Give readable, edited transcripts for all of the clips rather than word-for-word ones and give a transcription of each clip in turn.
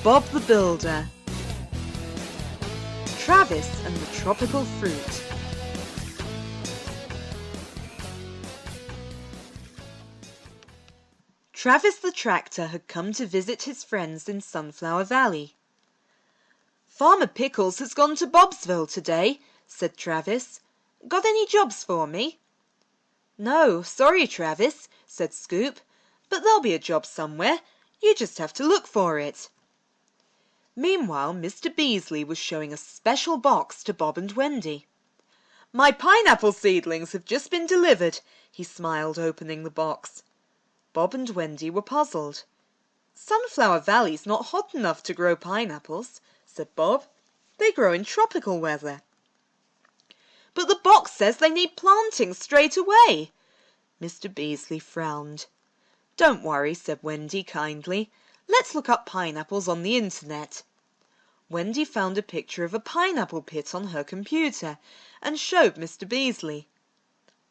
Bob the Builder. Travis and the Tropical Fruit. Travis the tractor had come to visit his friends in Sunflower Valley. "Farmer Pickles has gone to Bobsville today," said Travis. "Got any jobs for me?" "No, sorry, Travis," said Scoop, "but there'll be a job somewhere. You just have to look for it." Meanwhile, Mr Beasley was showing a special box to Bob and Wendy. "My pineapple seedlings have just been delivered," he smiled, opening the box. Bob and Wendy were puzzled. "Sunflower Valley's not hot enough to grow pineapples," said Bob. "They grow in tropical weather." "But the box says they need planting straight away." Mr Beasley frowned. "Don't worry," said Wendy kindly. "Let's look up pineapples on the internet." Wendy found a picture of a pineapple pit on her computer and showed Mr Beasley.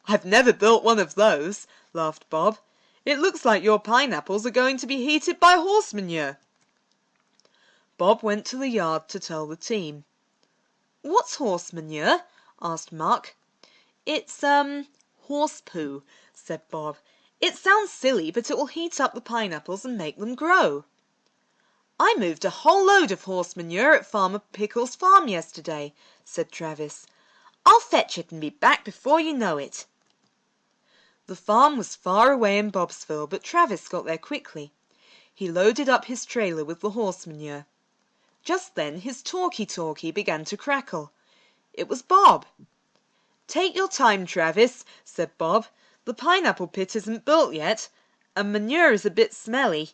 "I've never built one of those," laughed Bob. "It looks like your pineapples are going to be heated by horse manure." Bob went to the yard to tell the team. "What's horse manure?" asked Muck. "It's, horse poo," said Bob. "It sounds silly, but it will heat up the pineapples and make them grow." "I moved a whole load of horse manure at Farmer Pickles' farm yesterday," said Travis. "I'll fetch it and be back before you know it." The farm was far away in Bobsville, but Travis got there quickly. He loaded up his trailer with the horse manure. Just then his talkie-talkie began to crackle. It was Bob. "Take your time, Travis," said Bob. "The pineapple pit isn't built yet, and manure is a bit smelly."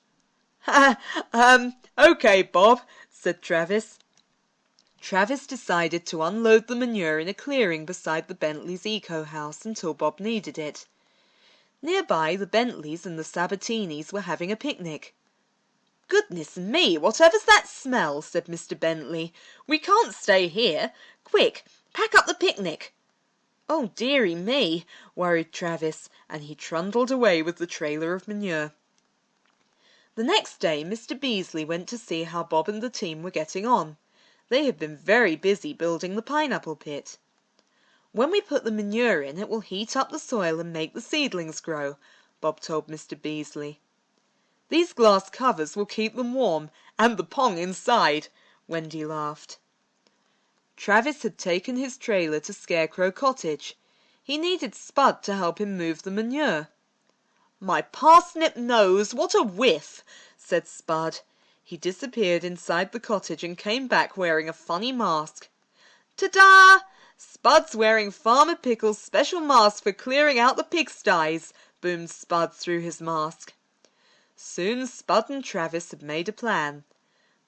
"Okay, Bob," said Travis. Travis decided to unload the manure in a clearing beside the Bentleys' eco house until Bob needed it. Nearby, the Bentleys and the Sabatinis were having a picnic. "Goodness me, whatever's that smell?" said Mr Bentley. "We can't stay here. Quick, pack up the picnic." "Oh, dearie me," worried Travis, and he trundled away with the trailer of manure. The next day Mr Beasley went to see how Bob and the team were getting on. They had been very busy building the pineapple pit. "When we put the manure in, it will heat up the soil and make the seedlings grow," Bob told Mr Beasley. "These glass covers will keep them warm, and the pong inside," Wendy laughed. Travis had taken his trailer to Scarecrow Cottage. He needed Spud to help him move the manure. "My parsnip nose, what a whiff!" said Spud. He disappeared inside the cottage and came back wearing a funny mask. "Ta-da! Spud's wearing Farmer Pickles' special mask for clearing out the pigsties," boomed Spud through his mask. Soon Spud and Travis had made a plan.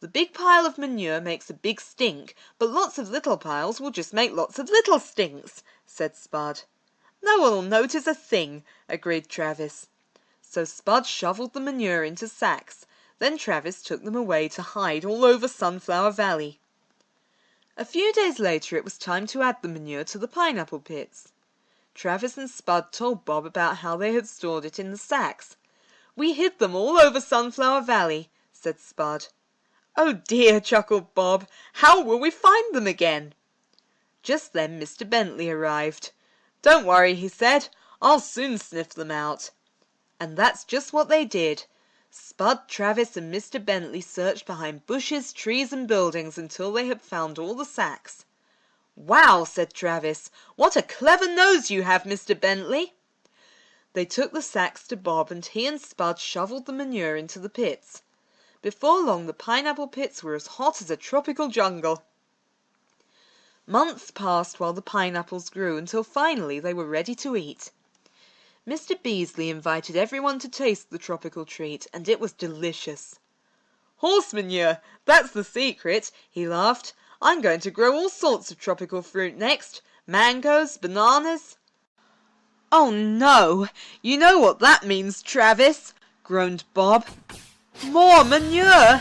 "The big pile of manure makes a big stink, but lots of little piles will just make lots of little stinks," said Spud. "No one'll notice a thing," agreed Travis. So Spud shoveled the manure into sacks. Then Travis took them away to hide all over Sunflower Valley. A few days later it was time to add the manure to the pineapple pits. Travis and Spud told Bob about how they had stored it in the sacks. "We hid them all over Sunflower Valley," said Spud. "Oh dear," chuckled Bob. "How will we find them again?" Just then Mr Bentley arrived. "Don't worry," he said. "I'll soon sniff them out." And that's just what they did. Spud, Travis and Mr Bentley searched behind bushes, trees and buildings until they had found all the sacks. "Wow," said Travis. "What a clever nose you have, Mr Bentley." They took the sacks to Bob and he and Spud shoveled the manure into the pits. Before long the pineapple pits were as hot as a tropical jungle. Months passed while the pineapples grew until finally they were ready to eat. Mr Beasley invited everyone to taste the tropical treat, and it was delicious. "Horse manure, that's the secret," he laughed. "I'm going to grow all sorts of tropical fruit next. Mangoes, bananas." "Oh no, you know what that means, Travis," groaned Bob. "More manure!"